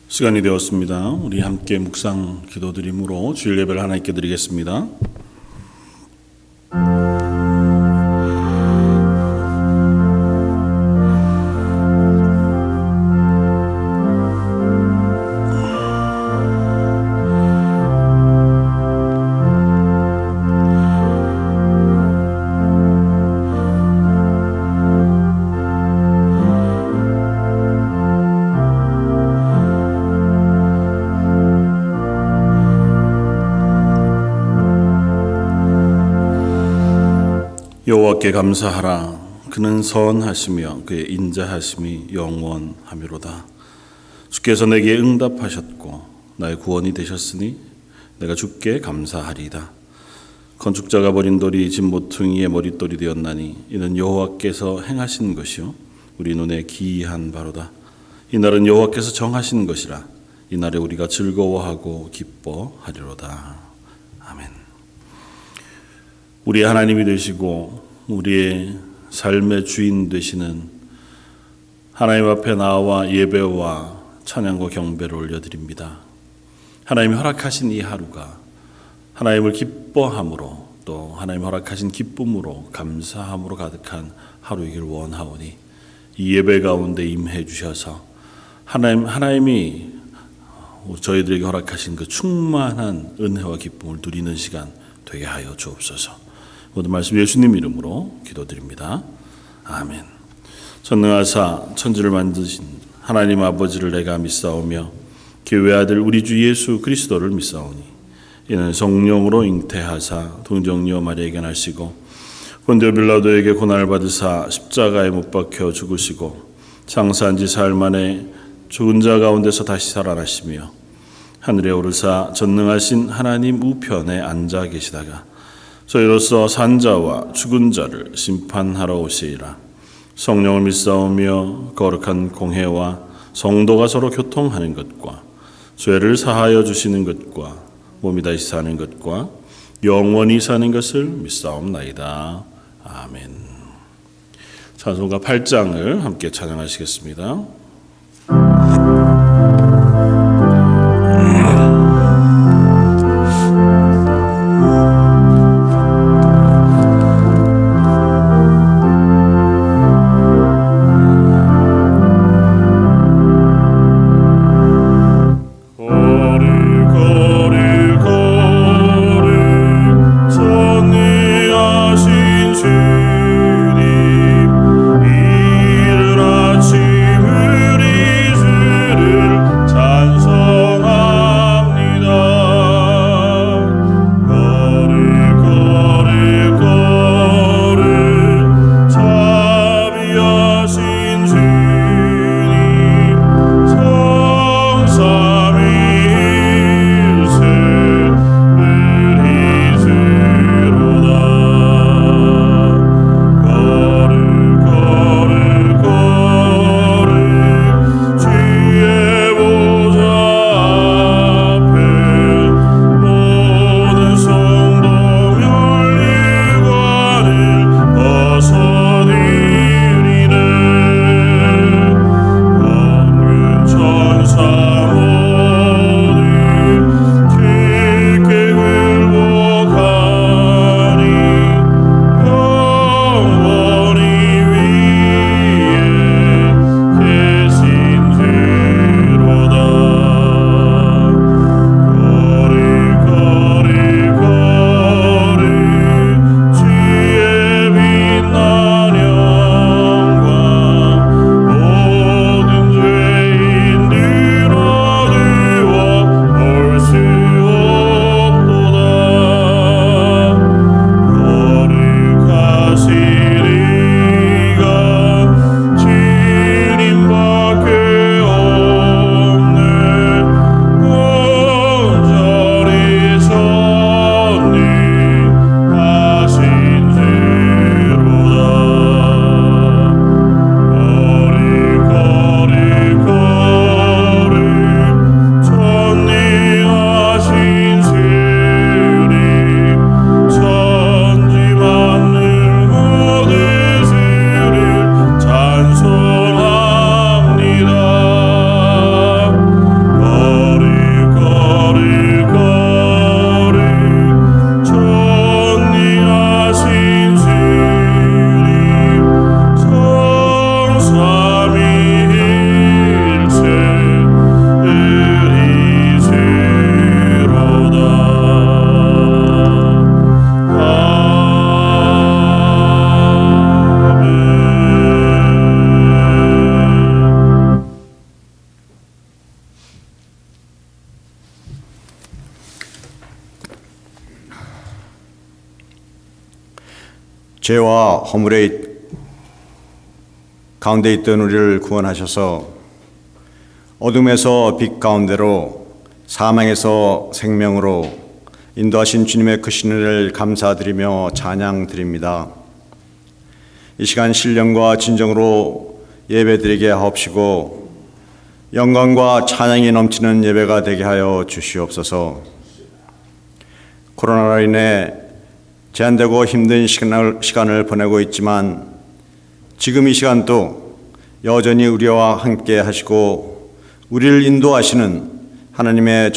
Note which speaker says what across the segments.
Speaker 1: 시간이 되었습니다. 우리 함께 묵상 기도드림으로 주일 예배를 하나님께 드리겠습니다. 여호와께 감사하라. 그는 선하시며 그의 인자하심이 영원하미로다. 주께서 내게 응답하셨고 나의 구원이 되셨으니 내가 주께 감사하리이다. 건축자가 버린 돌이 진모퉁이의 머릿돌이 되었나니 이는 여호와께서 행하신 것이요 우리 눈에 기이한 바로다. 이 날은 여호와께서 정하신 것이라. 이 날에 우리가 즐거워하고 기뻐하리로다. 아멘. 우리의 하나님이 되시고 우리의 삶의 주인 되시는 하나님 앞에 나와 예배와 찬양과 경배를 올려드립니다. 하나님이 허락하신 이 하루가 하나님을 기뻐함으로 또 하나님 허락하신 기쁨으로 감사함으로 가득한 하루이길 원하오니 이 예배 가운데 임해 주셔서 하나님이 저희들에게 허락하신 그 충만한 은혜와 기쁨을 누리는 시간 되게 하여 주옵소서. 모든 말씀 예수님 이름으로 기도드립니다. 아멘. 전능하사 천지를 만드신 하나님 아버지를 내가 믿사오며 그 외아들 우리 주 예수 그리스도를 믿사오니 이는 성령으로 잉태하사 동정녀 마리아에게 나시고 본디오 빌라도에게 고난을 받으사 십자가에 못 박혀 죽으시고 장사한 지 사흘 만에 죽은 자 가운데서 다시 살아나시며 하늘에 오르사 전능하신 하나님 우편에 앉아 계시다가 저희로서 산자와 죽은 자를 심판하러 오시리라. 성령을 믿사오며 거룩한 공회와 성도가 서로 교통하는 것과 죄를 사하여 주시는 것과 몸이 다시 사는 것과 영원히 사는 것을 믿사옵나이다. 아멘. 찬송가 8장을 함께 찬양하시겠습니다.
Speaker 2: 이른 아침을 죄와 허물의 가운데 있던 우리를 구원하셔서 어둠에서 빛 가운데로, 사망에서 생명으로 인도하신 주님의 크신 은혜를 감사드리며 찬양드립니다. 이 시간 신령과 진정으로 예배드리게 하옵시고 영광과 찬양이 넘치는 예배가 되게 하여 주시옵소서. 코로나로 인해 제한되고 힘든 시간을 보내고 있지만 지금 이 시간도 여전히 우리와 함께 하시고 우리를 인도하시는 하나님의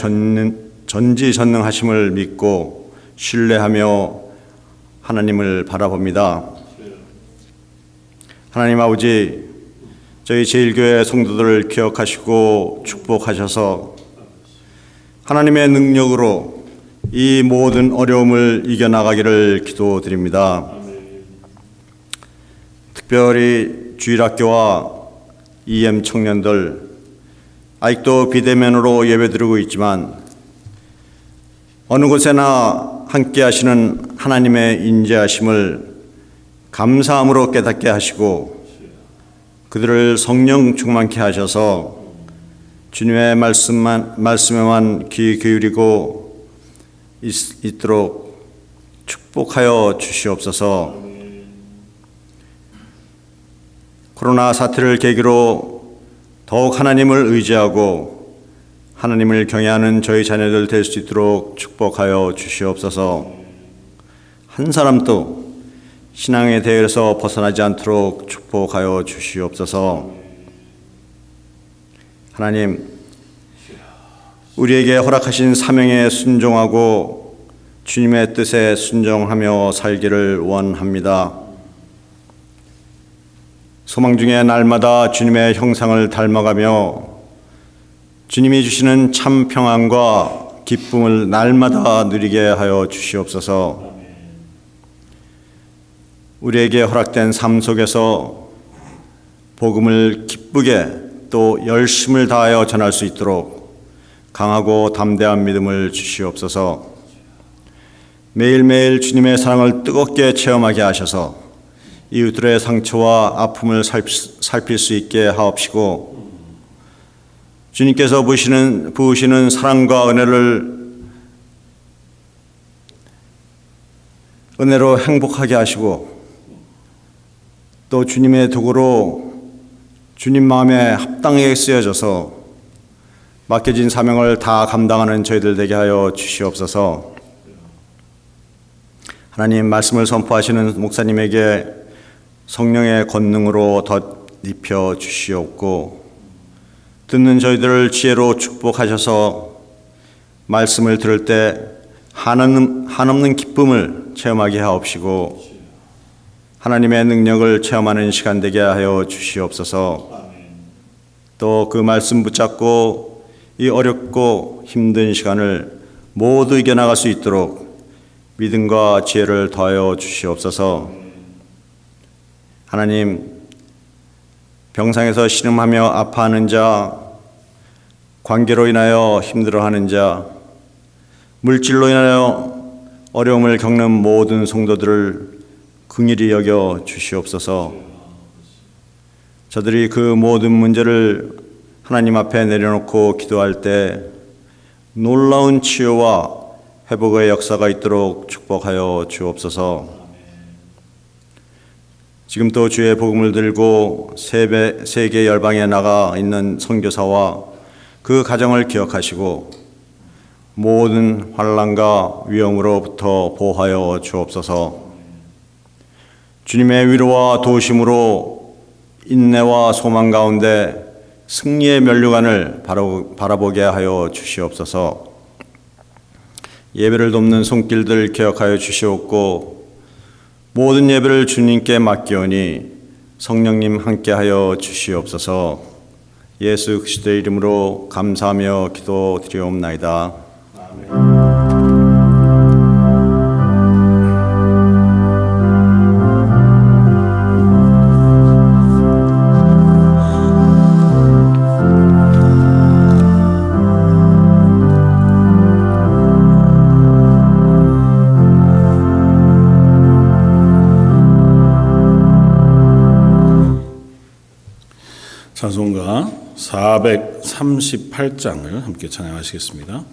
Speaker 2: 전지전능하심을 믿고 신뢰하며 하나님을 바라봅니다. 하나님 아버지, 저희 제1교회 성도들을 기억하시고 축복하셔서 하나님의 능력으로 이 모든 어려움을 이겨나가기를 기도드립니다. 특별히 주일학교와 EM 청년들 아직도 비대면으로 예배드리고 있지만 어느 곳에나 함께 하시는 하나님의 인자하심을 감사함으로 깨닫게 하시고 그들을 성령 충만케 하셔서 주님의 말씀에만 귀 기울이고 있도록 축복하여 주시옵소서. 코로나 사태를 계기로 더욱 하나님을 의지하고 하나님을 경외하는 저희 자녀들 될 수 있도록 축복하여 주시옵소서. 한 사람도 신앙의 대열에서 벗어나지 않도록 축복하여 주시옵소서. 하나님, 우리에게 허락하신 사명에 순종하고 주님의 뜻에 순종하며 살기를 원합니다. 소망 중에 날마다 주님의 형상을 닮아가며 주님이 주시는 참 평안과 기쁨을 날마다 누리게 하여 주시옵소서. 우리에게 허락된 삶 속에서 복음을 기쁘게 또 열심을 다하여 전할 수 있도록 강하고 담대한 믿음을 주시옵소서. 매일매일 주님의 사랑을 뜨겁게 체험하게 하셔서 이웃들의 상처와 아픔을 살필 수 있게 하옵시고 주님께서 부으시는 사랑과 은혜로 행복하게 하시고 또 주님의 도구로 주님 마음에 합당하게 쓰여져서 맡겨진 사명을 다 감당하는 저희들 되게 하여 주시옵소서. 하나님, 말씀을 선포하시는 목사님에게 성령의 권능으로 덧입혀 주시옵고 듣는 저희들을 지혜로 축복하셔서 말씀을 들을 때 한없는 기쁨을 체험하게 하옵시고 하나님의 능력을 체험하는 시간 되게 하여 주시옵소서. 또 그 말씀 붙잡고 이 어렵고 힘든 시간을 모두 이겨나갈 수 있도록 믿음과 지혜를 더하여 주시옵소서. 하나님, 병상에서 신음하며 아파하는 자, 관계로 인하여 힘들어하는 자, 물질로 인하여 어려움을 겪는 모든 성도들을 긍휼히 여겨 주시옵소서. 저들이 그 모든 문제를 하나님 앞에 내려놓고 기도할 때 놀라운 치유와 회복의 역사가 있도록 축복하여 주옵소서. 지금 또 주의 복음을 들고 세계 열방에 나가 있는 선교사와 그 가정을 기억하시고 모든 환난과 위험으로부터 보호하여 주옵소서. 주님의 위로와 도우심으로 인내와 소망 가운데 승리의 면류관을 바라보게 하여 주시옵소서. 예배를 돕는 손길들 기억하여 주시옵고 모든 예배를 주님께 맡기오니 성령님 함께하여 주시옵소서. 예수 그리스도의 이름으로 감사하며 기도드리옵나이다. 아멘.
Speaker 1: 찬송가 438장을 함께 찬양하시겠습니다.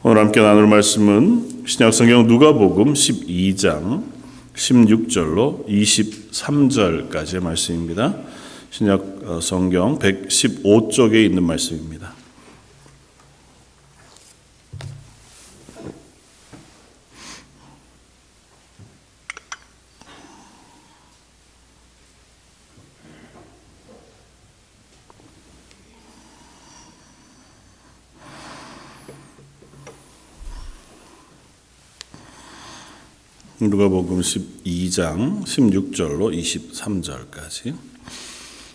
Speaker 1: 오늘 함께 나눌 말씀은 신약성경 누가복음 12장 16절로 23절까지의 말씀입니다. 신약성경 115쪽에 있는 말씀입니다. 누가복음 12장 16절로 23절까지.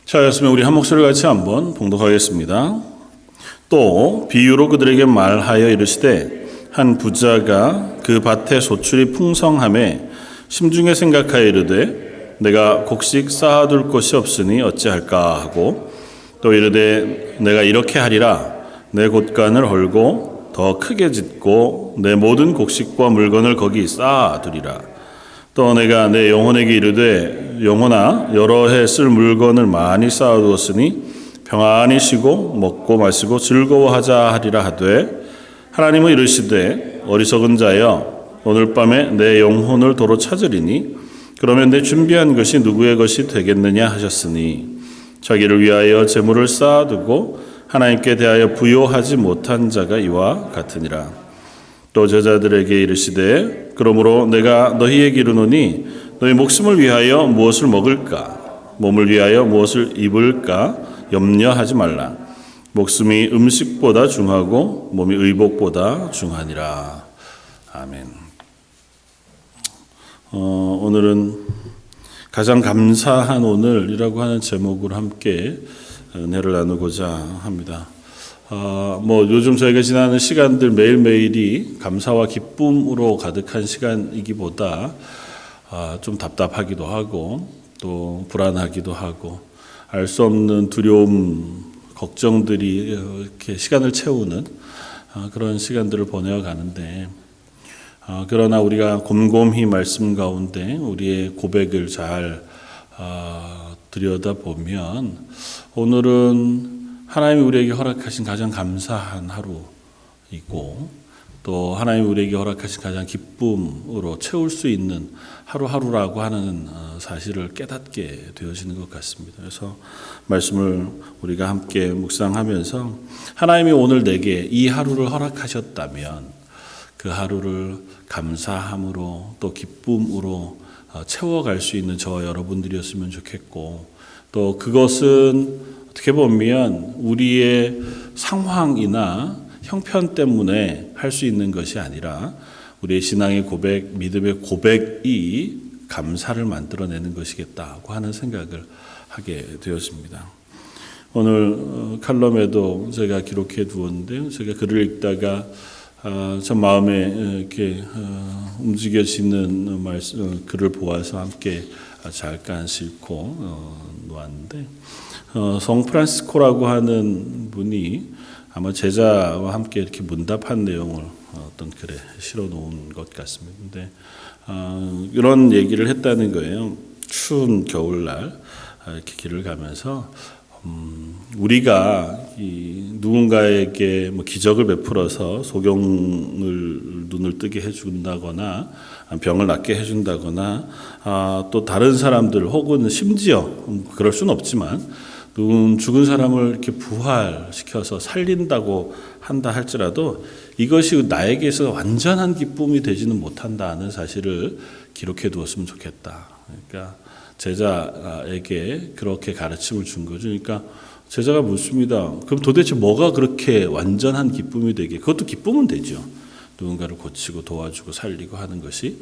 Speaker 1: 자였으면 우리 한 목소리 같이 한번 봉독하겠습니다. 또 비유로 그들에게 말하여 이르시되 한 부자가 그 밭에 소출이 풍성함에 심중에 생각하여 이르되 내가 곡식 쌓아둘 곳이 없으니 어찌할까 하고 또 이르되 내가 이렇게 하리라 내 곳간을 헐고 더 크게 짓고 내 모든 곡식과 물건을 거기 쌓아두리라. 또 내가 내 영혼에게 이르되 영혼아 여러 해 쓸 물건을 많이 쌓아두었으니 평안히 쉬고 먹고 마시고 즐거워하자 하리라 하되 하나님은 이르시되 어리석은 자여 오늘 밤에 내 영혼을 도로 찾으리니 그러면 내 준비한 것이 누구의 것이 되겠느냐 하셨으니 자기를 위하여 재물을 쌓아두고 하나님께 대하여 부요하지 못한 자가 이와 같으니라. 또 제자들에게 이르시되 그러므로 내가 너희에게 이르노니 너희 목숨을 위하여 무엇을 먹을까 몸을 위하여 무엇을 입을까 염려하지 말라. 목숨이 음식보다 중하고 몸이 의복보다 중하니라. 아멘. 오늘은 가장 감사한 오늘이라고 하는 제목으로 함께 은혜를 나누고자 합니다. 요즘 저희가 지나는 시간들 매일매일이 감사와 기쁨으로 가득한 시간이기보다 좀 답답하기도 하고 또 불안하기도 하고 알 수 없는 두려움, 걱정들이 이렇게 시간을 채우는 그런 시간들을 보내어 가는데 그러나 우리가 곰곰이 말씀 가운데 우리의 고백을 잘 들여다보면 오늘은 하나님이 우리에게 허락하신 가장 감사한 하루이고 또 하나님이 우리에게 허락하신 가장 기쁨으로 채울 수 있는 하루하루라고 하는 사실을 깨닫게 되어지는 것 같습니다. 그래서 말씀을 우리가 함께 묵상하면서 하나님이 오늘 내게 이 하루를 허락하셨다면 그 하루를 감사함으로 또 기쁨으로 채워갈 수 있는 저와 여러분들이었으면 좋겠고 또 그것은 어떻게 보면 우리의 상황이나 형편 때문에 할 수 있는 것이 아니라 우리의 신앙의 고백, 믿음의 고백이 감사를 만들어내는 것이겠다고 하는 생각을 하게 되었습니다. 오늘 칼럼에도 제가 기록해 두었는데요. 제가 글을 읽다가 참 마음에 이렇게 움직여지는 글을 보아서 함께 잠깐 싣고 놓았는데 성 프란시스코라고 하는 분이 아마 제자와 함께 이렇게 문답한 내용을 어떤 글에 실어 놓은 것 같습니다. 근데 이런 얘기를 했다는 거예요. 추운 겨울날 이렇게 길을 가면서 우리가 누군가에게 뭐 기적을 베풀어서 소경을 눈을 뜨게 해준다거나 병을 낫게 해준다거나 또 다른 사람들 혹은 심지어 그럴 수는 없지만 죽은 사람을 이렇게 부활시켜서 살린다고 한다 할지라도 이것이 나에게서 완전한 기쁨이 되지는 못한다는 사실을 기록해 두었으면 좋겠다. 그러니까 제자에게 그렇게 가르침을 준 거죠. 그러니까 제자가 묻습니다. 그럼 도대체 뭐가 그렇게 완전한 기쁨이 되게? 그것도 기쁨은 되죠. 누군가를 고치고 도와주고 살리고 하는 것이.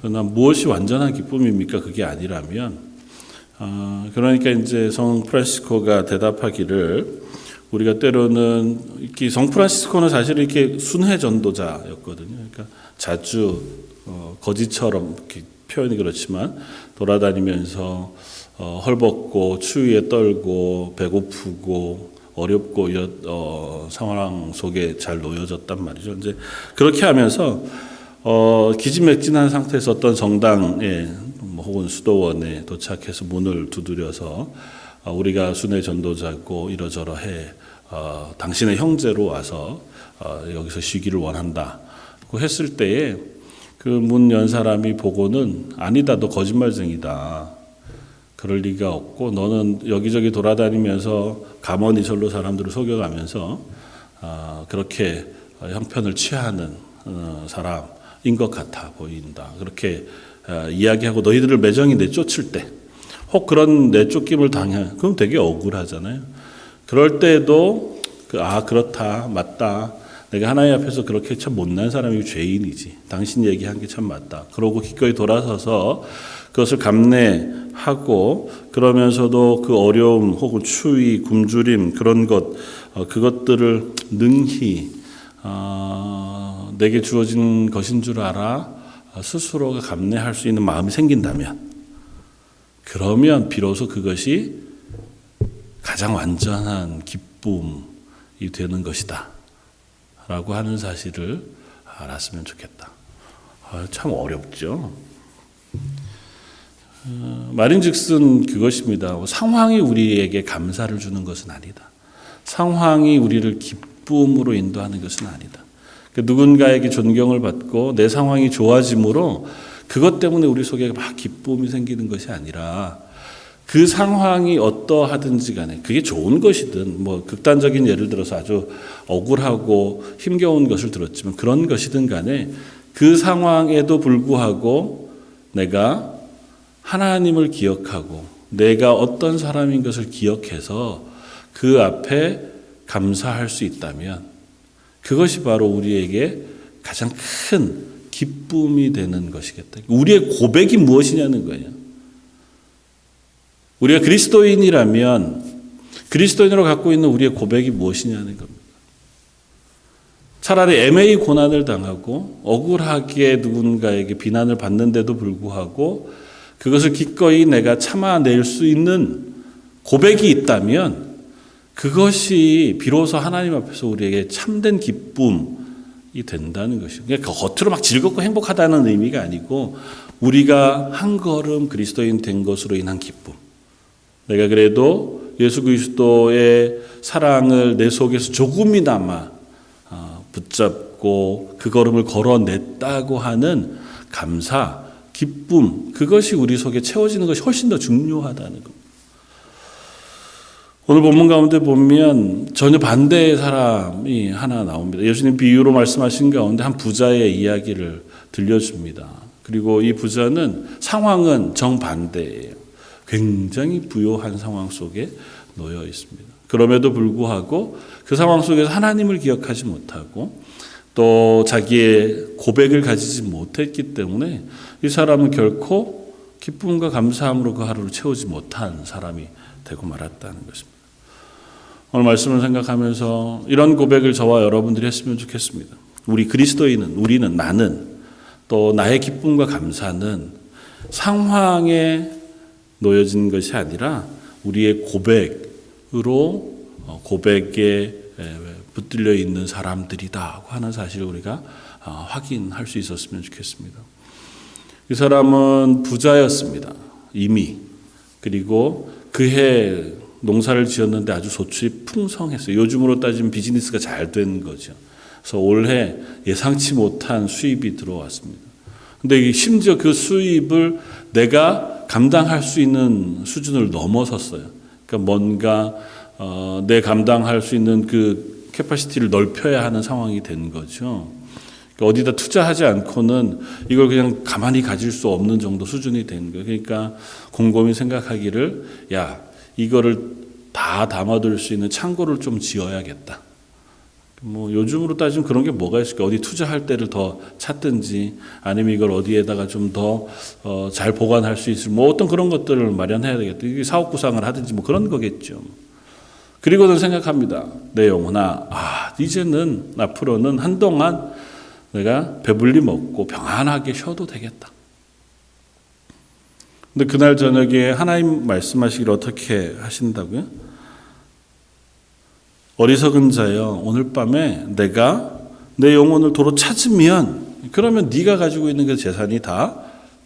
Speaker 1: 그러나 무엇이 완전한 기쁨입니까? 그게 아니라면 그러니까 이제 성 프란시스코가 대답하기를 우리가 때로는 이렇게 성 프란시스코는 사실 이렇게 순회 전도자였거든요. 그러니까 자주 거지처럼 이렇게 표현이 그렇지만 돌아다니면서 헐벗고 추위에 떨고 배고프고 어렵고 상황 속에 잘 놓여졌단 말이죠. 이제 그렇게 하면서 기진맥진한 상태에서 어떤 성당에 혹은 수도원에 도착해서 문을 두드려서 우리가 순회 전도자고 이러저러해 당신의 형제로 와서 여기서 쉬기를 원한다고 했을 때에 그 문 연 사람이 보고는 아니다, 너 거짓말쟁이다. 그럴 리가 없고 너는 여기저기 돌아다니면서 가머니설로 사람들을 속여가면서 그렇게 형편을 취하는 사람인 것 같아 보인다. 그렇게 이야기하고 너희들을 매정히 내쫓을 때, 혹 그런 내쫓김을 그럼 되게 억울하잖아요. 그럴 때에도 그렇다, 맞다. 내가 하나님 앞에서 그렇게 참 못난 사람이 죄인이지. 당신 얘기한 게 참 맞다. 그러고 기꺼이 돌아서서 그것을 감내하고 그러면서도 그 어려움 혹은 추위, 굶주림 그런 그것들을 능히 내게 주어진 것인 줄 알아 스스로가 감내할 수 있는 마음이 생긴다면 그러면 비로소 그것이 가장 완전한 기쁨이 되는 것이다 라고 하는 사실을 알았으면 좋겠다. 참 어렵죠. 말인즉슨 그것입니다. 상황이 우리에게 감사를 주는 것은 아니다. 상황이 우리를 기쁨으로 인도하는 것은 아니다. 누군가에게 존경을 받고 내 상황이 좋아짐으로 그것 때문에 우리 속에 막 기쁨이 생기는 것이 아니라 그 상황이 어떠하든지 간에 그게 좋은 것이든 뭐 극단적인 예를 들어서 아주 억울하고 힘겨운 것을 들었지만 그런 것이든 간에 그 상황에도 불구하고 내가 하나님을 기억하고 내가 어떤 사람인 것을 기억해서 그 앞에 감사할 수 있다면 그것이 바로 우리에게 가장 큰 기쁨이 되는 것이겠다. 우리의 고백이 무엇이냐는 거예요. 우리가 그리스도인이라면 그리스도인으로 갖고 있는 우리의 고백이 무엇이냐는 겁니다. 차라리 애매히 고난을 당하고 억울하게 누군가에게 비난을 받는데도 불구하고 그것을 기꺼이 내가 참아낼 수 있는 고백이 있다면 그것이 비로소 하나님 앞에서 우리에게 참된 기쁨이 된다는 것이죠. 그러니까 겉으로 막 즐겁고 행복하다는 의미가 아니고 우리가 한 걸음 그리스도인 된 것으로 인한 기쁨. 내가 그래도 예수 그리스도의 사랑을 내 속에서 조금이나마 붙잡고 그 걸음을 걸어냈다고 하는 감사, 기쁨, 그것이 우리 속에 채워지는 것이 훨씬 더 중요하다는 겁니다. 오늘 본문 가운데 보면 전혀 반대의 사람이 하나 나옵니다. 예수님 비유로 말씀하신 가운데 한 부자의 이야기를 들려줍니다. 그리고 이 부자는 상황은 정반대예요. 굉장히 부요한 상황 속에 놓여 있습니다. 그럼에도 불구하고 그 상황 속에서 하나님을 기억하지 못하고 또 자기의 고백을 가지지 못했기 때문에 이 사람은 결코 기쁨과 감사함으로 그 하루를 채우지 못한 사람이 되고 말았다는 것입니다. 오늘 말씀을 생각하면서 이런 고백을 저와 여러분들이 했으면 좋겠습니다. 우리 그리스도인은, 우리는, 나는 또 나의 기쁨과 감사는 상황에 놓여진 것이 아니라 우리의 고백으로 고백에 붙들려 있는 사람들이다 하는 사실을 우리가 확인할 수 있었으면 좋겠습니다. 이 사람은 부자였습니다. 이미. 그리고 그해 농사를 지었는데 아주 소출이 풍성했어요. 요즘으로 따지면 비즈니스가 잘 된 거죠. 그래서 올해 예상치 못한 수입이 들어왔습니다. 근데 심지어 그 수입을 내가 감당할 수 있는 수준을 넘어섰어요. 그러니까 뭔가 내 감당할 수 있는 그 캐파시티를 넓혀야 하는 상황이 된 거죠. 그러니까 어디다 투자하지 않고는 이걸 그냥 가만히 가질 수 없는 정도 수준이 된 거예요. 그러니까 곰곰이 생각하기를 야, 이거를 다 담아둘 수 있는 창고를 좀 지어야겠다. 뭐 요즘으로 따지면 그런 게 뭐가 있을까? 어디 투자할 때를 더 찾든지 아니면 이걸 어디에다가 좀 더 잘 보관할 수 있을 뭐 어떤 그런 것들을 마련해야 되겠다. 이게 사업 구상을 하든지 뭐 그런 거겠죠. 그리고는 생각합니다. 내 영혼아, 이제는 앞으로는 한동안 내가 배불리 먹고 평안하게 쉬어도 되겠다. 근데 그날 저녁에 하나님 말씀하시기를 어떻게 하신다고요? 어리석은 자여, 오늘 밤에 내가 내 영혼을 도로 찾으면 그러면 네가 가지고 있는 그 재산이 다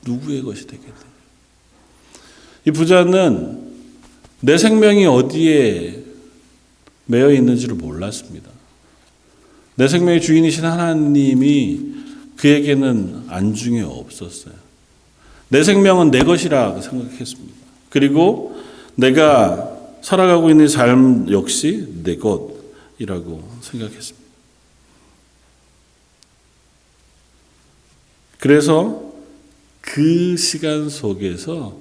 Speaker 1: 누구의 것이 되겠다. 이 부자는 내 생명이 어디에 매여 있는지를 몰랐습니다. 내 생명의 주인이신 하나님이 그에게는 안중에 없었어요. 내 생명은 내 것이라 생각했습니다. 그리고 내가 살아가고 있는 삶 역시 내 것이라고 생각했습니다. 그래서 그 시간 속에서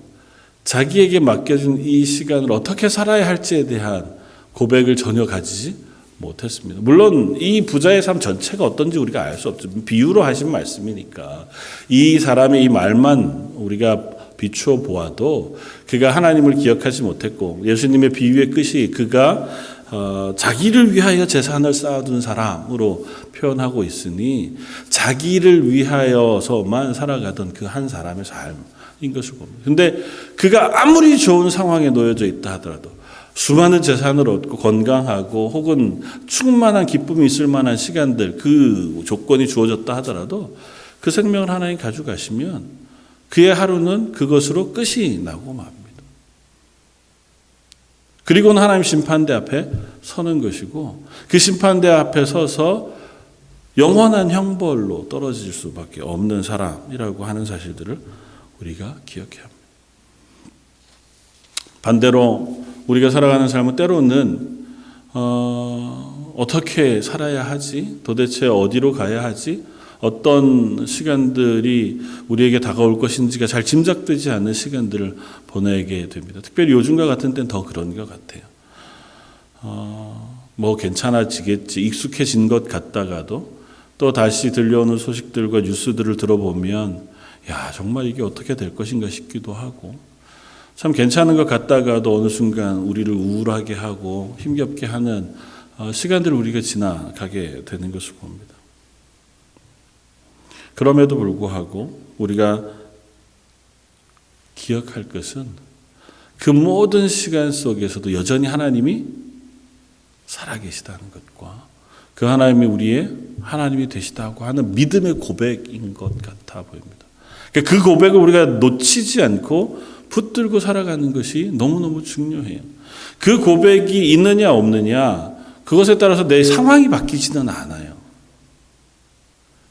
Speaker 1: 자기에게 맡겨진 이 시간을 어떻게 살아야 할지에 대한 고백을 전혀 가지지 못했습니다. 물론 이 부자의 삶 전체가 어떤지 우리가 알 수 없죠. 비유로 하신 말씀이니까 이 사람의 이 말만 우리가 비추어 보아도 그가 하나님을 기억하지 못했고 예수님의 비유의 끝이 그가 자기를 위하여 재산을 쌓아둔 사람으로 표현하고 있으니 자기를 위하여서만 살아가던 그 한 사람의 삶인 것을 봅니다. 그런데 그가 아무리 좋은 상황에 놓여져 있다 하더라도 수많은 재산을 얻고 건강하고 혹은 충만한 기쁨이 있을 만한 시간들 그 조건이 주어졌다 하더라도 그 생명을 하나님 가져가시면 그의 하루는 그것으로 끝이 나고 맙니다. 그리고는 하나님 심판대 앞에 서는 것이고 그 심판대 앞에 서서 영원한 형벌로 떨어질 수밖에 없는 사람이라고 하는 사실들을 우리가 기억해야 합니다. 반대로 우리가 살아가는 삶은 때로는 어떻게 살아야 하지? 도대체 어디로 가야 하지? 어떤 시간들이 우리에게 다가올 것인지가 잘 짐작되지 않는 시간들을 보내게 됩니다. 특별히 요즘과 같은 때는 더 그런 것 같아요. 뭐 괜찮아지겠지 익숙해진 것 같다가도 또 다시 들려오는 소식들과 뉴스들을 들어보면 야 정말 이게 어떻게 될 것인가 싶기도 하고 참 괜찮은 것 같다가도 어느 순간 우리를 우울하게 하고 힘겹게 하는 시간들을 우리가 지나가게 되는 것을 봅니다. 그럼에도 불구하고 우리가 기억할 것은 그 모든 시간 속에서도 여전히 하나님이 살아계시다는 것과 그 하나님이 우리의 하나님이 되시다고 하는 믿음의 고백인 것 같아 보입니다. 그러니까 그 고백을 우리가 놓치지 않고 붙들고 살아가는 것이 너무너무 중요해요. 그 고백이 있느냐 없느냐 그것에 따라서 내 상황이 바뀌지는 않아요.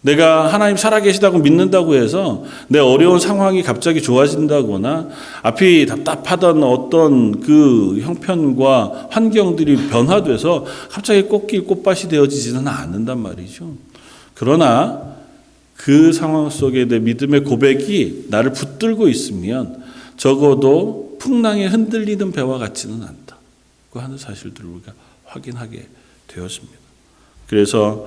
Speaker 1: 내가 하나님 살아계시다고 믿는다고 해서 내 어려운 상황이 갑자기 좋아진다거나 앞이 답답하던 어떤 그 형편과 환경들이 변화돼서 갑자기 꽃길 꽃밭이 되어지지는 않는단 말이죠. 그러나 그 상황 속에 내 믿음의 고백이 나를 붙들고 있으면 적어도 풍랑에 흔들리는 배와 같지는 않다고 하는 사실들을 우리가 확인하게 되었습니다. 그래서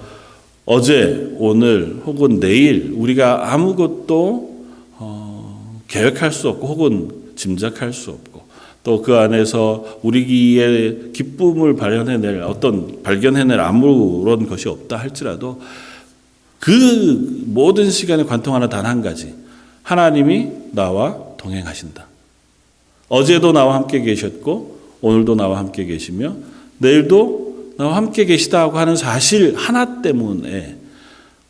Speaker 1: 어제, 오늘 혹은 내일 우리가 아무것도 계획할 수 없고 혹은 짐작할 수 없고 또 그 안에서 우리의 기쁨을 발견해낼 아무런 것이 없다 할지라도 그 모든 시간에 관통하는 단 한 가지, 하나님이 나와 동행하신다. 어제도 나와 함께 계셨고 오늘도 나와 함께 계시며 내일도 나와 함께 계시다고 하는 사실 하나 때문에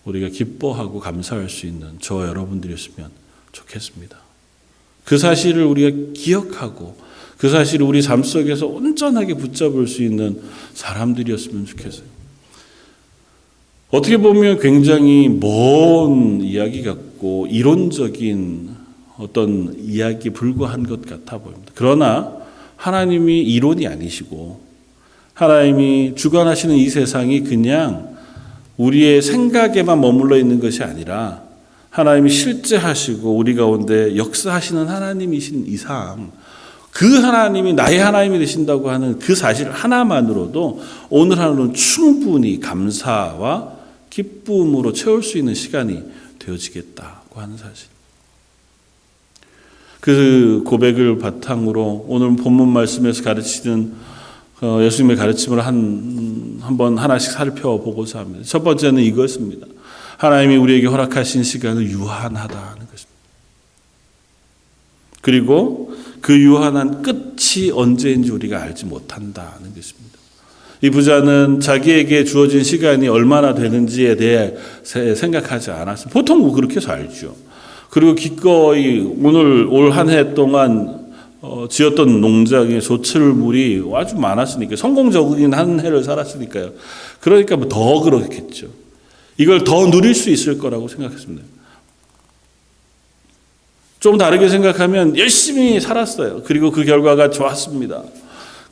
Speaker 1: 우리가 기뻐하고 감사할 수 있는 저와 여러분들이었으면 좋겠습니다. 그 사실을 우리가 기억하고 그 사실을 우리 삶 속에서 온전하게 붙잡을 수 있는 사람들이었으면 좋겠어요. 어떻게 보면 굉장히 먼 이야기 같고 이론적인 어떤 이야기에 불과한 것 같아 보입니다. 그러나 하나님이 이론이 아니시고 하나님이 주관하시는 이 세상이 그냥 우리의 생각에만 머물러 있는 것이 아니라 하나님이 실제 하시고 우리 가운데 역사하시는 하나님이신 이상 그 하나님이 나의 하나님이 되신다고 하는 그 사실 하나만으로도 오늘 하루는 충분히 감사와 기쁨으로 채울 수 있는 시간이 되어지겠다고 하는 사실. 그 고백을 바탕으로 오늘 본문 말씀에서 가르치는 예수님의 가르침을 한번 하나씩 살펴보고자 합니다. 첫 번째는 이것입니다. 하나님이 우리에게 허락하신 시간을 유한하다는 것입니다. 그리고 그 유한한 끝이 언제인지 우리가 알지 못한다는 것입니다. 이 부자는 자기에게 주어진 시간이 얼마나 되는지에 대해 생각하지 않았습니다. 보통 그렇게 살죠. 그리고 기꺼이 올 한 해 동안 지었던 농장의 소출물이 아주 많았으니까 성공적인 한 해를 살았으니까요. 그러니까 더 그렇겠죠. 이걸 더 누릴 수 있을 거라고 생각했습니다. 좀 다르게 생각하면 열심히 살았어요. 그리고 그 결과가 좋았습니다.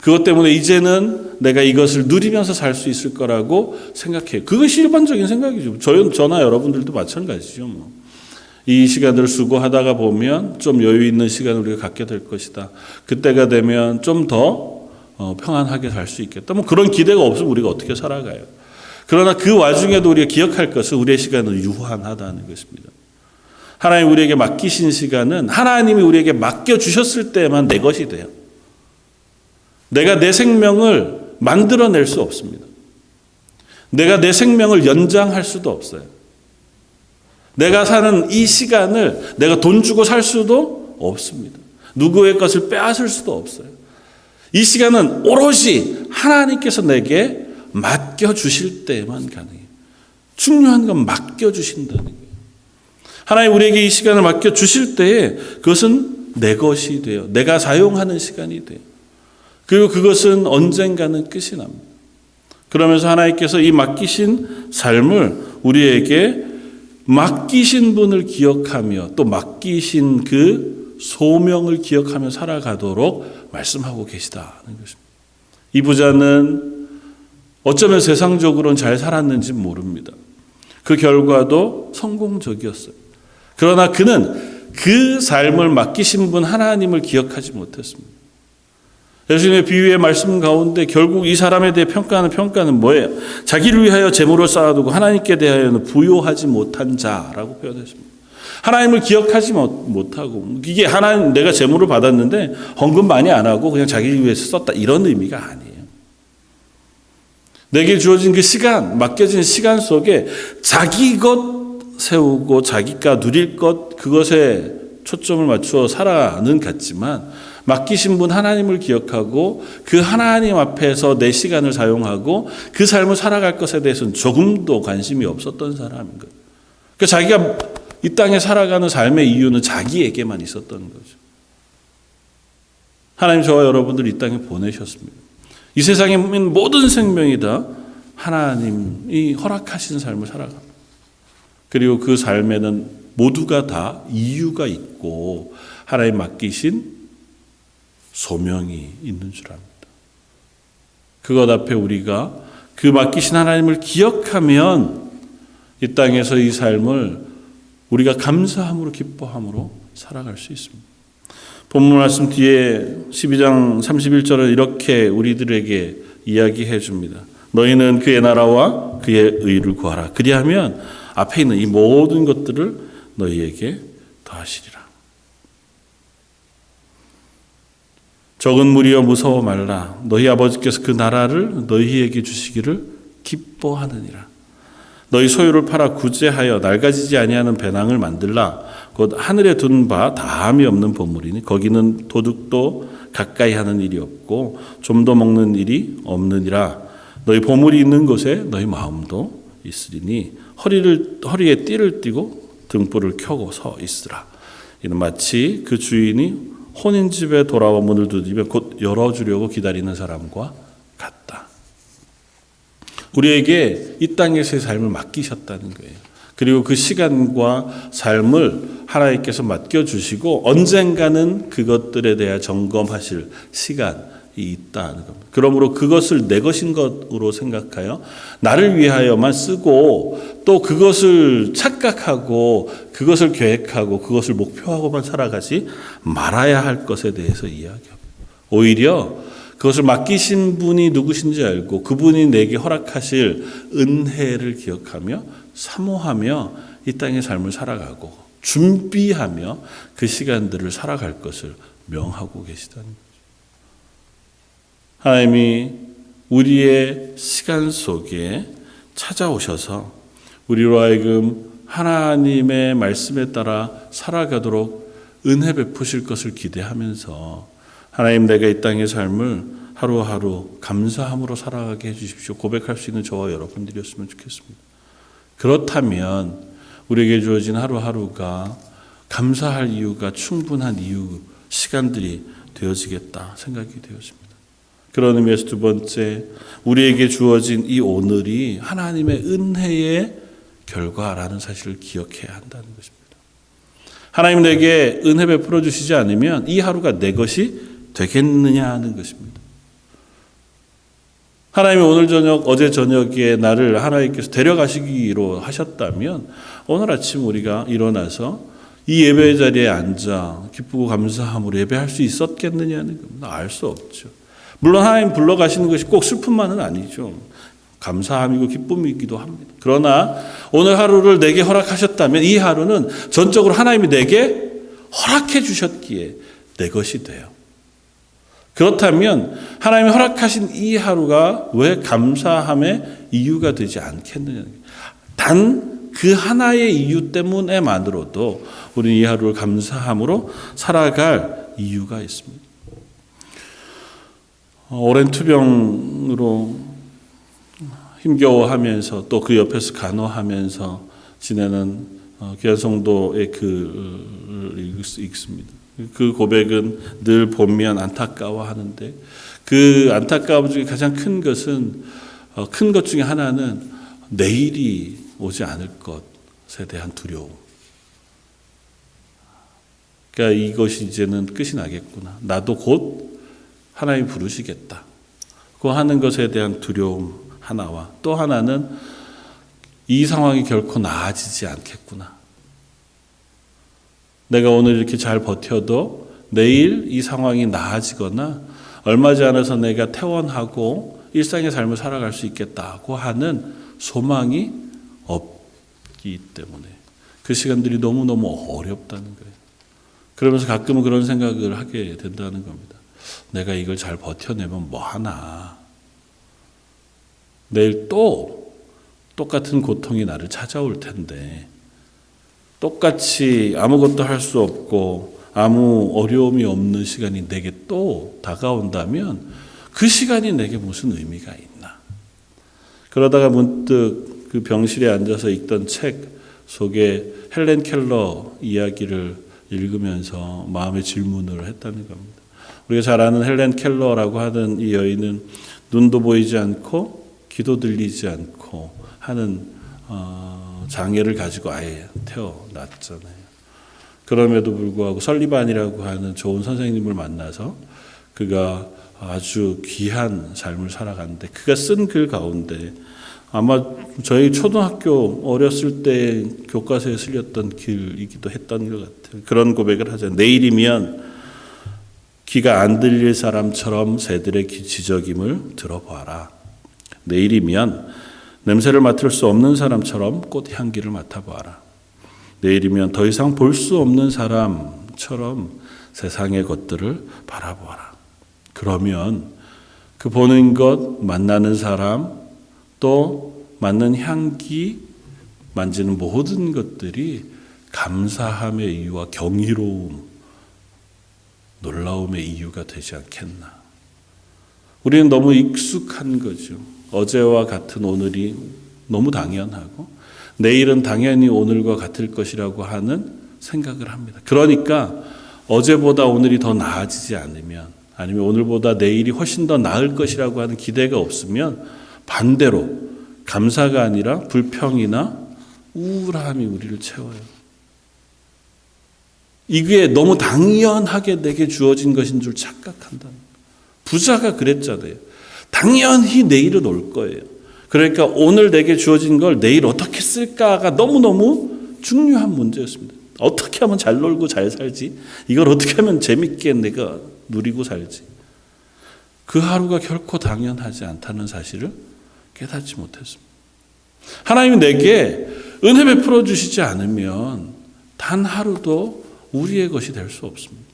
Speaker 1: 그것 때문에 이제는 내가 이것을 누리면서 살 수 있을 거라고 생각해요. 그것이 일반적인 생각이죠. 저나 여러분들도 마찬가지죠. 이 시간들을 수고하다가 보면 좀 여유 있는 시간을 우리가 갖게 될 것이다. 그때가 되면 좀 더 평안하게 살 수 있겠다. 그런 기대가 없으면 우리가 어떻게 살아가요. 그러나 그 와중에도 우리가 기억할 것은 우리의 시간은 유한하다는 것입니다. 하나님 우리에게 맡기신 시간은 하나님이 우리에게 맡겨주셨을 때만 내 것이 돼요. 내가 내 생명을 만들어낼 수 없습니다. 내가 내 생명을 연장할 수도 없어요. 내가 사는 이 시간을 내가 돈 주고 살 수도 없습니다. 누구의 것을 빼앗을 수도 없어요. 이 시간은 오롯이 하나님께서 내게 맡겨주실 때만 가능해요. 중요한 건 맡겨주신다는 거예요. 하나님 우리에게 이 시간을 맡겨주실 때에 그것은 내 것이 돼요. 내가 사용하는 시간이 돼요. 그리고 그것은 언젠가는 끝이 납니다. 그러면서 하나님께서 이 맡기신 삶을 우리에게 맡기신 분을 기억하며 또 맡기신 그 소명을 기억하며 살아가도록 말씀하고 계시다는 것입니다. 이 부자는 어쩌면 세상적으로는 잘 살았는지 모릅니다. 그 결과도 성공적이었어요. 그러나 그는 그 삶을 맡기신 분 하나님을 기억하지 못했습니다. 예수님의 비유의 말씀 가운데 결국 이 사람에 대해 평가하는 평가는 뭐예요? 자기를 위하여 재물을 쌓아두고 하나님께 대하여는 부요하지 못한 자라고 표현했습니다. 하나님을 기억하지 못하고 이게 하나님 내가 재물을 받았는데 헌금 많이 안 하고 그냥 자기를 위해서 썼다 이런 의미가 아니에요. 내게 주어진 그 시간, 맡겨진 시간 속에 자기 것 세우고 자기가 누릴 것 그것에 초점을 맞추어 살아는 갔지만 맡기신 분 하나님을 기억하고 그 하나님 앞에서 내 시간을 사용하고 그 삶을 살아갈 것에 대해서는 조금도 관심이 없었던 사람인 거예요. 그러니까 자기가 이 땅에 살아가는 삶의 이유는 자기에게만 있었던 거죠. 하나님 저와 여러분들 이 땅에 보내셨습니다. 이 세상에 있는 모든 생명이 다 하나님이 허락하신 삶을 살아갑니다. 그리고 그 삶에는 모두가 다 이유가 있고 하나님 맡기신 소명이 있는 줄 압니다. 그것 앞에 우리가 그 맡기신 하나님을 기억하면 이 땅에서 이 삶을 우리가 감사함으로 기뻐함으로 살아갈 수 있습니다. 본문 말씀 뒤에 12장 31절은 이렇게 우리들에게 이야기해 줍니다. 너희는 그의 나라와 그의 의를 구하라. 그리하면 앞에 있는 이 모든 것들을 너희에게 더하시리라. 적은 무리여 무서워 말라. 너희 아버지께서 그 나라를 너희에게 주시기를 기뻐하느니라. 너희 소유를 팔아 구제하여 낡아지지 아니하는 배낭을 만들라. 곧 하늘에 둔 바 다함이 없는 보물이니 거기는 도둑도 가까이 하는 일이 없고 좀도 먹는 일이 없느니라. 너희 보물이 있는 곳에 너희 마음도 있으리니 허리에 띠를 띠고 등불을 켜고 서 있으라. 이는 마치 그 주인이 혼인집에 돌아와 문을 두드리며 곧 열어주려고 기다리는 사람과 같다. 우리에게 이 땅에서의 삶을 맡기셨다는 거예요. 그리고 그 시간과 삶을 하나님께서 맡겨주시고 언젠가는 그것들에 대해 점검하실 시간이 있다는 겁니다. 그러므로 그것을 내 것인 것으로 생각하여 나를 위하여만 쓰고 또 그것을 착각하고 그것을 계획하고 그것을 목표하고만 살아가지 말아야 할 것에 대해서 이야기합니다. 오히려 그것을 맡기신 분이 누구신지 알고 그분이 내게 허락하실 은혜를 기억하며 사모하며 이 땅의 삶을 살아가고 준비하며 그 시간들을 살아갈 것을 명하고 계시다는 거죠. 하나님이 우리의 시간 속에 찾아오셔서 우리로 하여금 하나님의 말씀에 따라 살아가도록 은혜 베푸실 것을 기대하면서 하나님 내가 이 땅의 삶을 하루하루 감사함으로 살아가게 해주십시오. 고백할 수 있는 저와 여러분들이었으면 좋겠습니다. 그렇다면 우리에게 주어진 하루하루가 감사할 이유가 충분한 이유, 시간들이 되어지겠다 생각이 되어집니다. 그런 의미에서 두 번째, 우리에게 주어진 이 오늘이 하나님의 은혜의 결과라는 사실을 기억해야 한다는 것입니다. 하나님 내게 은혜 베풀어 주시지 않으면 이 하루가 내 것이 되겠느냐 하는 것입니다. 하나님이 오늘 저녁, 어제 저녁에 나를 하나님께서 데려가시기로 하셨다면 오늘 아침 우리가 일어나서 이 예배의 자리에 앉아 기쁘고 감사함으로 예배할 수 있었겠느냐는 겁니다. 알 수 없죠. 물론 하나님 불러가시는 것이 꼭 슬픔만은 아니죠. 감사함이고 기쁨이기도 합니다. 그러나 오늘 하루를 내게 허락하셨다면 이 하루는 전적으로 하나님이 내게 허락해 주셨기에 내 것이 돼요. 그렇다면 하나님이 허락하신 이 하루가 왜 감사함의 이유가 되지 않겠느냐. 단 그 하나의 이유 때문에만으로도 우리는 이 하루를 감사함으로 살아갈 이유가 있습니다. 오랜 투병으로 힘겨워하면서 또 그 옆에서 간호하면서 지내는 귀한 성도의 글을 읽습니다. 그 고백은 늘 보면 안타까워하는데 그 안타까움 중에 가장 큰 것은 큰 것 중에 하나는 내일이 오지 않을 것에 대한 두려움. 그러니까 이것이 이제는 끝이 나겠구나. 나도 곧 하나님 부르시겠다. 그 하는 것에 대한 두려움 하나와 또 하나는 이 상황이 결코 나아지지 않겠구나. 내가 오늘 이렇게 잘 버텨도 내일 이 상황이 나아지거나 얼마 지 않아서 내가 퇴원하고 일상의 삶을 살아갈 수 있겠다고 하는 소망이 없기 때문에 그 시간들이 너무너무 어렵다는 거예요. 그러면서 가끔은 그런 생각을 하게 된다는 겁니다. 내가 이걸 잘 버텨내면 뭐 하나. 내일 또 똑같은 고통이 나를 찾아올 텐데 똑같이 아무것도 할 수 없고 아무 어려움이 없는 시간이 내게 또 다가온다면 그 시간이 내게 무슨 의미가 있나? 그러다가 문득 그 병실에 앉아서 읽던 책 속에 헬렌 켈러 이야기를 읽으면서 마음의 질문을 했다는 겁니다. 우리가 잘 아는 헬렌 켈러라고 하는 이 여인은 눈도 보이지 않고 귀도 들리지 않고 하는 장애를 가지고 아예 태어났잖아요. 그럼에도 불구하고 설리반이라고 하는 좋은 선생님을 만나서 그가 아주 귀한 삶을 살아갔는데 그가 쓴 글 가운데 아마 저희 초등학교 어렸을 때 교과서에 실렸던 글이기도 했던 것 같아요. 그런 고백을 하죠. 내일이면 귀가 안 들릴 사람처럼 새들의 지저김을 들어봐라. 내일이면 냄새를 맡을 수 없는 사람처럼 꽃 향기를 맡아봐라. 내일이면 더 이상 볼 수 없는 사람처럼 세상의 것들을 바라보아라. 그러면 그 보는 것, 만나는 사람, 또 맡는 향기, 만지는 모든 것들이 감사함의 이유와 경이로움, 놀라움의 이유가 되지 않겠나. 우리는 너무 익숙한 거죠. 어제와 같은 오늘이 너무 당연하고 내일은 당연히 오늘과 같을 것이라고 하는 생각을 합니다. 그러니까 어제보다 오늘이 더 나아지지 않으면 아니면 오늘보다 내일이 훨씬 더 나을 것이라고 하는 기대가 없으면 반대로 감사가 아니라 불평이나 우울함이 우리를 채워요. 이게 너무 당연하게 내게 주어진 것인 줄 착각한다. 부자가 그랬잖아요. 당연히 내일은 올 거예요. 그러니까 오늘 내게 주어진 걸 내일 어떻게 쓸까가 너무너무 중요한 문제였습니다. 어떻게 하면 잘 놀고 잘 살지? 이걸 어떻게 하면 재밌게 내가 누리고 살지? 그 하루가 결코 당연하지 않다는 사실을 깨닫지 못했습니다. 하나님이 내게 은혜 베풀어 주시지 않으면 단 하루도 우리의 것이 될 수 없습니다.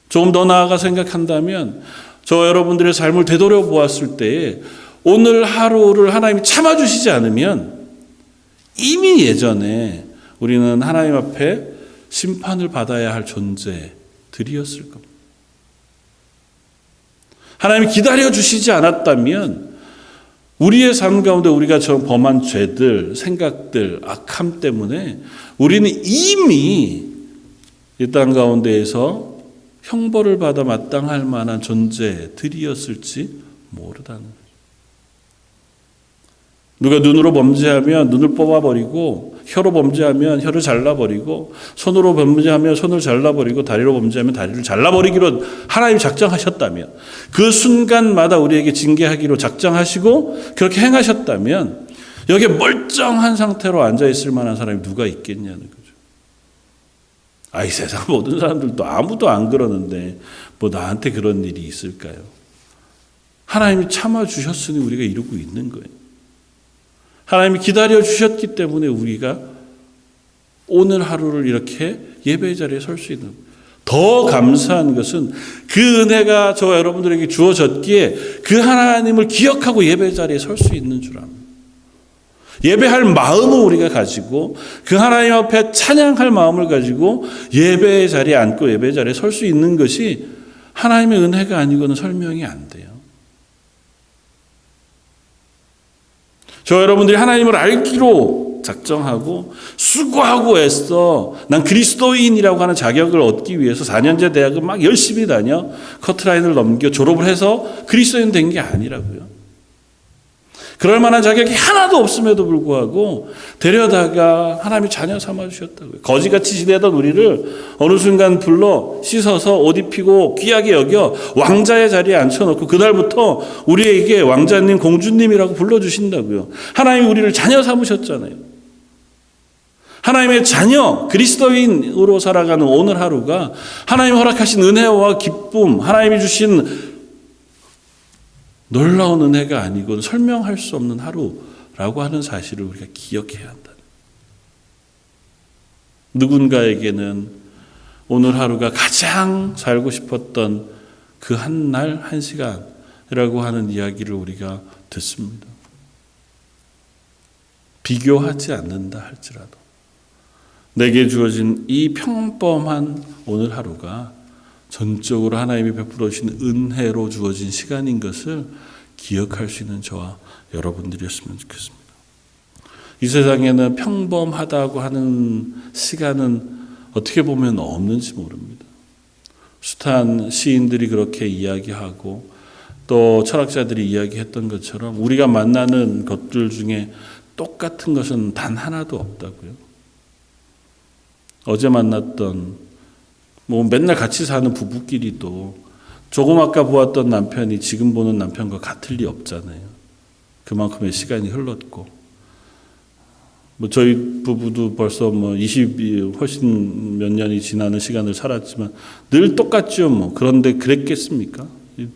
Speaker 1: 조금 더 나아가 생각한다면 저 여러분들의 삶을 되돌아 보았을 때에 오늘 하루를 하나님이 참아주시지 않으면 이미 예전에 우리는 하나님 앞에 심판을 받아야 할 존재들이었을 겁니다. 하나님이 기다려주시지 않았다면 우리의 삶 가운데 우리가 저 범한 죄들, 생각들, 악함 때문에 우리는 이미 이 땅 가운데에서 형벌을 받아 마땅할 만한 존재들이었을지 모르다는 거죠. 누가 눈으로 범죄하면 눈을 뽑아버리고 혀로 범죄하면 혀를 잘라버리고 손으로 범죄하면 손을 잘라버리고 다리로 범죄하면 다리를 잘라버리기로 하나님이 작정하셨다면 그 순간마다 우리에게 징계하기로 작정하시고 그렇게 행하셨다면 여기에 멀쩡한 상태로 앉아있을 만한 사람이 누가 있겠냐는 거죠. 이 세상 모든 사람들도 아무도 안 그러는데 뭐 나한테 그런 일이 있을까요? 하나님이 참아주셨으니 우리가 이러고 있는 거예요. 하나님이 기다려주셨기 때문에 우리가 오늘 하루를 이렇게 예배의 자리에 설 수 있는 거예요. 더 감사한 것은 그 은혜가 저와 여러분들에게 주어졌기에 그 하나님을 기억하고 예배의 자리에 설 수 있는 줄 압니다. 예배할 마음을 우리가 가지고 그 하나님 앞에 찬양할 마음을 가지고 예배의 자리에 앉고 예배의 자리에 설 수 있는 것이 하나님의 은혜가 아니고는 설명이 안 돼요. 저 여러분들이 하나님을 알기로 작정하고 수고하고 애써 난 그리스도인이라고 하는 자격을 얻기 위해서 4년제 대학을 막 열심히 다녀 커트라인을 넘겨 졸업을 해서 그리스도인 된 게 아니라고요. 그럴 만한 자격이 하나도 없음에도 불구하고 데려다가 하나님이 자녀 삼아주셨다고요. 거지같이 지내던 우리를 어느 순간 불러 씻어서 옷 입히고 귀하게 여겨 왕자의 자리에 앉혀놓고 그날부터 우리에게 왕자님, 공주님이라고 불러주신다고요. 하나님이 우리를 자녀 삼으셨잖아요. 하나님의 자녀, 그리스도인으로 살아가는 오늘 하루가 하나님이 허락하신 은혜와 기쁨, 하나님이 주신 놀라운 은혜가 아니고 설명할 수 없는 하루라고 하는 사실을 우리가 기억해야 한다. 누군가에게는 오늘 하루가 가장 살고 싶었던 그 한 날, 한 시간이라고 하는 이야기를 우리가 듣습니다. 비교하지 않는다 할지라도 내게 주어진 이 평범한 오늘 하루가 전적으로 하나님이 베풀어 주신 은혜로 주어진 시간인 것을 기억할 수 있는 저와 여러분들이었으면 좋겠습니다. 이 세상에는 평범하다고 하는 시간은 어떻게 보면 없는지 모릅니다. 숱한 시인들이 그렇게 이야기하고 또 철학자들이 이야기했던 것처럼 우리가 만나는 것들 중에 똑같은 것은 단 하나도 없다고요. 어제 만났던 맨날 같이 사는 부부끼리도 조금 아까 보았던 남편이 지금 보는 남편과 같을 리 없잖아요. 그만큼의 시간이 흘렀고 저희 부부도 벌써 훨씬 몇 년이 지나는 시간을 살았지만 늘 똑같죠. 그런데 그랬겠습니까?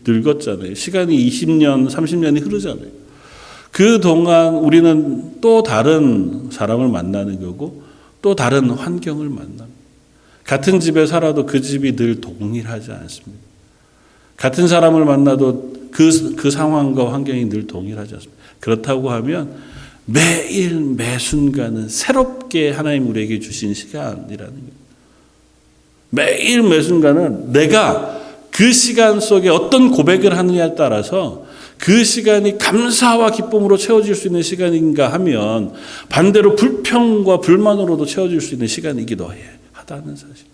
Speaker 1: 늙었잖아요. 시간이 20년, 30년이 흐르잖아요. 그동안 우리는 또 다른 사람을 만나는 거고 또 다른 환경을 만납니다. 같은 집에 살아도 그 집이 늘 동일하지 않습니다. 같은 사람을 만나도 그 상황과 환경이 늘 동일하지 않습니다. 그렇다고 하면 매일 매 순간은 새롭게 하나님 우리에게 주신 시간이라는 거예요. 매일 매 순간은 내가 그 시간 속에 어떤 고백을 하느냐에 따라서 그 시간이 감사와 기쁨으로 채워질 수 있는 시간인가 하면 반대로 불평과 불만으로도 채워질 수 있는 시간이기도 하다는 사실.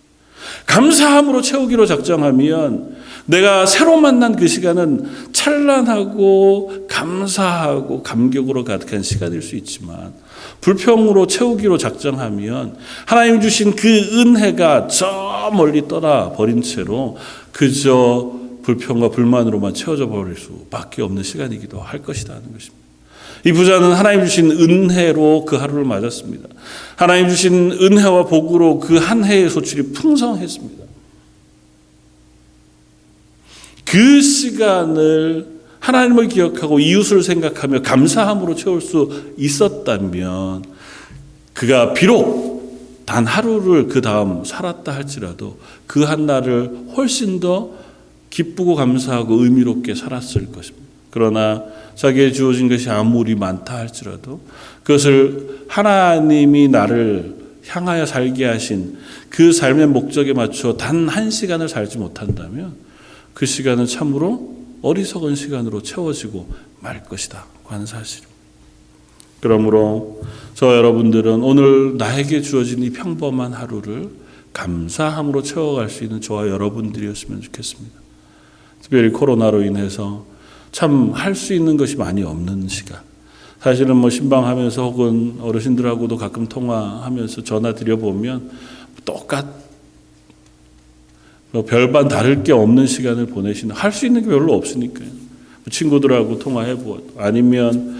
Speaker 1: 감사함으로 채우기로 작정하면 내가 새로 만난 그 시간은 찬란하고 감사하고 감격으로 가득한 시간일 수 있지만 불평으로 채우기로 작정하면 하나님 주신 그 은혜가 저 멀리 떠나버린 채로 그저 불평과 불만으로만 채워져 버릴 수밖에 없는 시간이기도 할 것이다 하는 것입니다. 이 부자는 하나님 주신 은혜로 그 하루를 맞았습니다. 하나님 주신 은혜와 복으로 그 한 해의 소출이 풍성했습니다. 그 시간을 하나님을 기억하고 이웃을 생각하며 감사함으로 채울 수 있었다면 그가 비록 단 하루를 그 다음 살았다 할지라도 그 한 날을 훨씬 더 기쁘고 감사하고 의미롭게 살았을 것입니다. 그러나 자기에 주어진 것이 아무리 많다 할지라도 그것을 하나님이 나를 향하여 살게 하신 그 삶의 목적에 맞춰 단 한 시간을 살지 못한다면 그 시간은 참으로 어리석은 시간으로 채워지고 말 것이다 하는 사실입니다. 그러므로 저 여러분들은 오늘 나에게 주어진 이 평범한 하루를 감사함으로 채워갈 수 있는 저와 여러분들이었으면 좋겠습니다. 특별히 코로나로 인해서 참 할 수 있는 것이 많이 없는 시간. 사실은 신방하면서 혹은 어르신들하고도 가끔 통화하면서 전화 드려보면 별반 다를 게 없는 시간을 보내시는, 할 수 있는 게 별로 없으니까요. 친구들하고 통화해보아도 아니면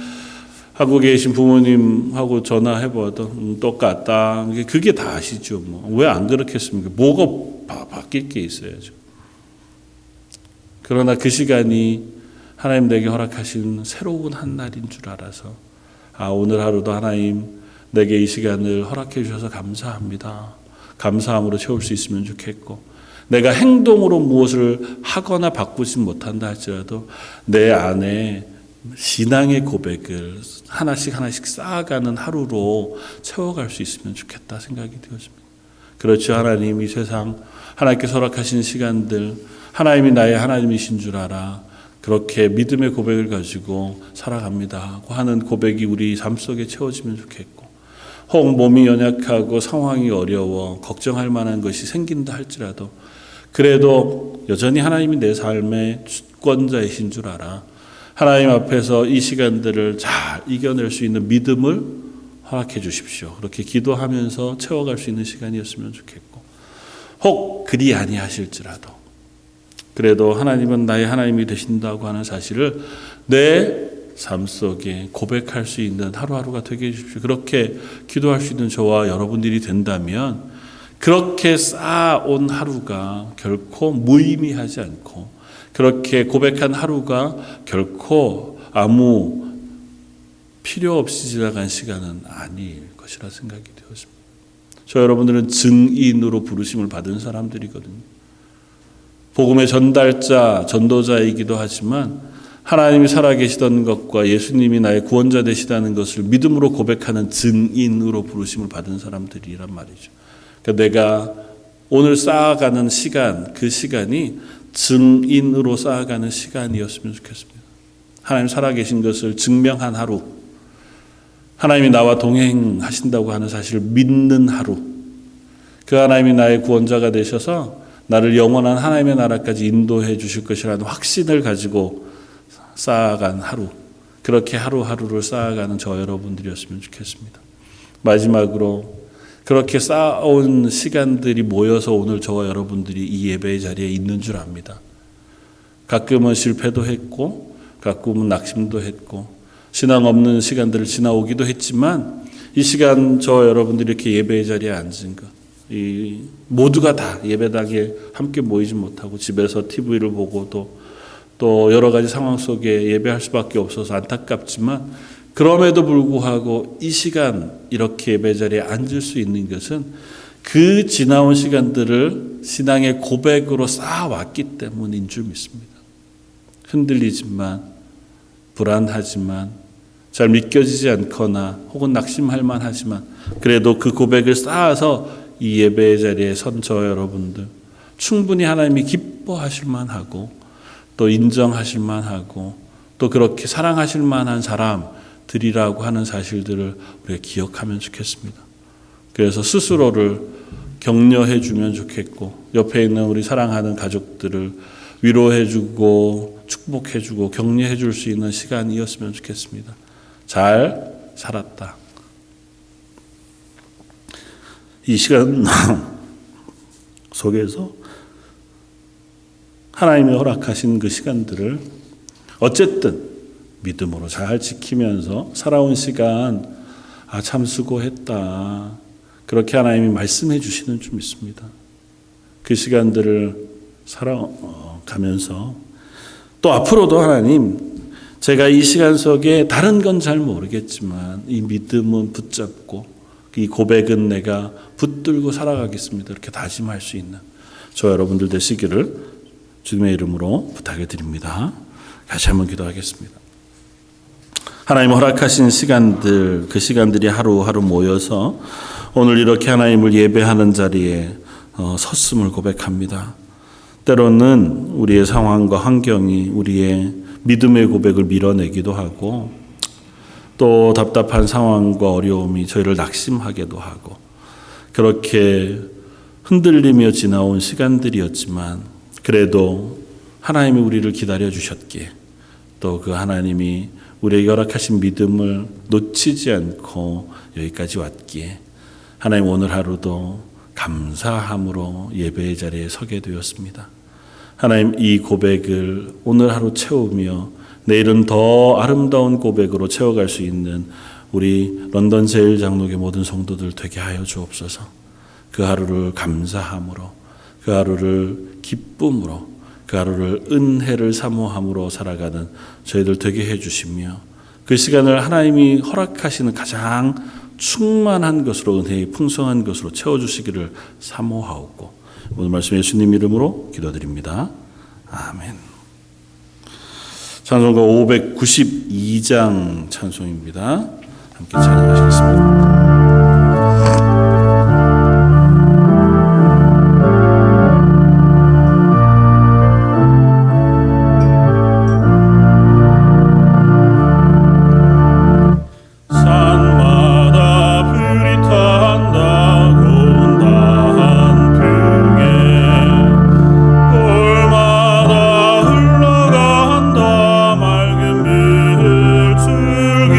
Speaker 1: 하고 계신 부모님하고 전화해보아도 똑같다. 그게 다 아시죠. 왜 안 그렇겠습니까? 뭐가 바뀔 게 있어야죠. 그러나 그 시간이 하나님 내게 허락하신 새로운 한 날인 줄 알아서 오늘 하루도 하나님 내게 이 시간을 허락해 주셔서 감사합니다. 감사함으로 채울 수 있으면 좋겠고 내가 행동으로 무엇을 하거나 바꾸지 못한다 할지라도 내 안에 신앙의 고백을 하나씩 쌓아가는 하루로 채워갈 수 있으면 좋겠다 생각이 되어집니다. 그렇죠. 하나님 이 세상 하나님께서 허락하신 시간들 하나님이 나의 하나님이신 줄 알아 그렇게 믿음의 고백을 가지고 살아갑니다 하는 고백이 우리 삶 속에 채워지면 좋겠고 혹 몸이 연약하고 상황이 어려워 걱정할 만한 것이 생긴다 할지라도 그래도 여전히 하나님이 내 삶의 주권자이신 줄 알아 하나님 앞에서 이 시간들을 잘 이겨낼 수 있는 믿음을 허락해 주십시오. 그렇게 기도하면서 채워갈 수 있는 시간이었으면 좋겠고 혹 그리 아니하실지라도 그래도 하나님은 나의 하나님이 되신다고 하는 사실을 내 삶 속에 고백할 수 있는 하루하루가 되게 해주십시오. 그렇게 기도할 수 있는 저와 여러분들이 된다면 그렇게 쌓아온 하루가 결코 무의미하지 않고 그렇게 고백한 하루가 결코 아무 필요 없이 지나간 시간은 아닐 것이라 생각이 되었습니다. 저 여러분들은 증인으로 부르심을 받은 사람들이거든요. 복음의 전달자, 전도자이기도 하지만 하나님이 살아계시던 것과 예수님이 나의 구원자 되시다는 것을 믿음으로 고백하는 증인으로 부르심을 받은 사람들이란 말이죠. 그러니까 내가 오늘 쌓아가는 시간, 그 시간이 증인으로 쌓아가는 시간이었으면 좋겠습니다. 하나님 살아계신 것을 증명한 하루, 하나님이 나와 동행하신다고 하는 사실을 믿는 하루, 그 하나님이 나의 구원자가 되셔서 나를 영원한 하나님의 나라까지 인도해 주실 것이라는 확신을 가지고 쌓아간 하루, 그렇게 하루하루를 쌓아가는 저 여러분들이었으면 좋겠습니다. 마지막으로 그렇게 쌓아온 시간들이 모여서 오늘 저와 여러분들이 이 예배의 자리에 있는 줄 압니다. 가끔은 실패도 했고 가끔은 낙심도 했고 신앙 없는 시간들을 지나오기도 했지만 이 시간 저 여러분들이 이렇게 예배의 자리에 앉은 것, 이 모두가 다 예배당에 함께 모이지 못하고 집에서 TV를 보고 또 여러 가지 상황 속에 예배할 수밖에 없어서 안타깝지만 그럼에도 불구하고 이 시간 이렇게 예배 자리에 앉을 수 있는 것은 그 지나온 시간들을 신앙의 고백으로 쌓아왔기 때문인 줄 믿습니다. 흔들리지만 불안하지만 잘 믿겨지지 않거나 혹은 낙심할 만하지만 그래도 그 고백을 쌓아서 이 예배의 자리에 선 저 여러분들 충분히 하나님이 기뻐하실 만하고 또 인정하실 만하고 또 그렇게 사랑하실 만한 사람들이라고 하는 사실들을 우리가 기억하면 좋겠습니다. 그래서 스스로를 격려해 주면 좋겠고 옆에 있는 우리 사랑하는 가족들을 위로해 주고 축복해 주고 격려해 줄 수 있는 시간이었으면 좋겠습니다. 잘 살았다. 이 시간 속에서 하나님이 허락하신 그 시간들을 어쨌든 믿음으로 잘 지키면서 살아온 시간, 참 수고했다. 그렇게 하나님이 말씀해 주시는 줄 믿습니다. 그 시간들을 살아가면서 또 앞으로도 하나님, 제가 이 시간 속에 다른 건 잘 모르겠지만 이 믿음은 붙잡고 이 고백은 내가 붙들고 살아가겠습니다. 이렇게 다짐할 수 있는 저 여러분들 되시기를 주님의 이름으로 부탁해 드립니다. 다시 한번 기도하겠습니다. 하나님 허락하신 시간들, 그 시간들이 하루하루 모여서 오늘 이렇게 하나님을 예배하는 자리에 섰음을 고백합니다. 때로는 우리의 상황과 환경이 우리의 믿음의 고백을 밀어내기도 하고 또 답답한 상황과 어려움이 저희를 낙심하게도 하고 그렇게 흔들리며 지나온 시간들이었지만 그래도 하나님이 우리를 기다려 주셨기에 또 그 하나님이 우리에게 허락하신 믿음을 놓치지 않고 여기까지 왔기에 하나님 오늘 하루도 감사함으로 예배의 자리에 서게 되었습니다. 하나님 이 고백을 오늘 하루 채우며 내일은 더 아름다운 고백으로 채워갈 수 있는 우리 런던 제일장로교 모든 성도들 되게 하여 주옵소서. 그 하루를 감사함으로, 그 하루를 기쁨으로, 그 하루를 은혜를 사모함으로 살아가는 저희들 되게 해주시며 그 시간을 하나님이 허락하시는 가장 충만한 것으로 은혜의 풍성한 것으로 채워주시기를 사모하옵고 오늘 말씀 예수님 이름으로 기도드립니다. 아멘. 찬송가 592장 찬송입니다. 함께 찬양하시겠습니다.
Speaker 3: 맑은 물줄기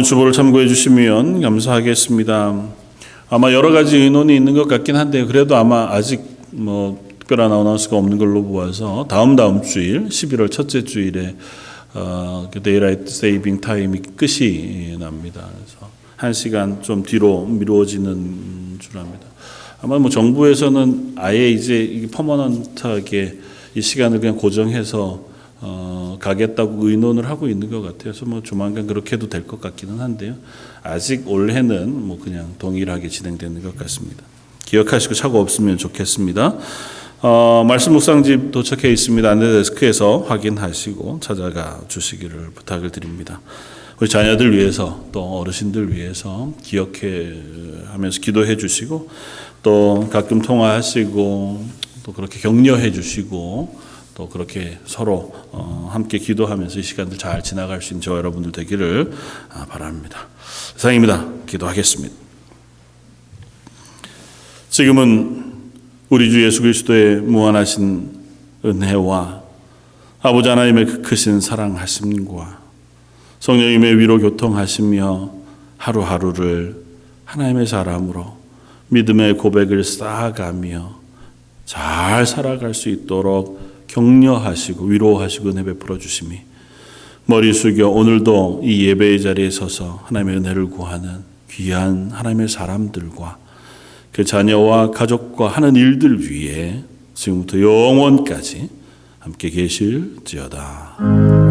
Speaker 1: 오늘 주보를 참고해 주시면 감사하겠습니다. 아마 여러 가지 의논이 있는 것 같긴 한데 그래도 아마 아직 특별한 아나운스가 없는 걸로 보아서 다음 주일 11월 첫째 주일에 데이라이트 세이빙 타임이 끝이 납니다. 그래서 1시간 좀 뒤로 미루어지는 줄 압니다. 아마 정부에서는 아예 이제 이게 퍼머넌트하게 이 시간을 그냥 고정해서 가겠다고 의논을 하고 있는 것 같아서 조만간 그렇게 해도 될 것 같기는 한데요. 아직 올해는 그냥 동일하게 진행되는 것 같습니다. 기억하시고 착오 없으면 좋겠습니다. 말씀 묵상집 도착해 있습니다. 안내데스크에서 확인하시고 찾아가 주시기를 부탁을 드립니다. 우리 자녀들 위해서 또 어르신들 위해서 기억해 하면서 기도해 주시고 또 가끔 통화하시고 또 그렇게 격려해 주시고 또 그렇게 서로 함께 기도하면서 이 시간들 잘 지나갈 수 있는 저와 여러분들 되기를 바랍니다. 이상입니다. 기도하겠습니다. 지금은 우리 주 예수 그리스도의 무한하신 은혜와 아버지 하나님의 그 크신 사랑하심과 성령님의 위로 교통하시며 하루하루를 하나님의 사람으로 믿음의 고백을 쌓아가며 잘 살아갈 수 있도록 격려하시고 위로하시고 은혜 베풀어 주심이 머리 숙여 오늘도 이 예배의 자리에 서서 하나님의 은혜를 구하는 귀한 하나님의 사람들과 그 자녀와 가족과 하는 일들 위에 지금부터 영원까지 함께 계실지어다.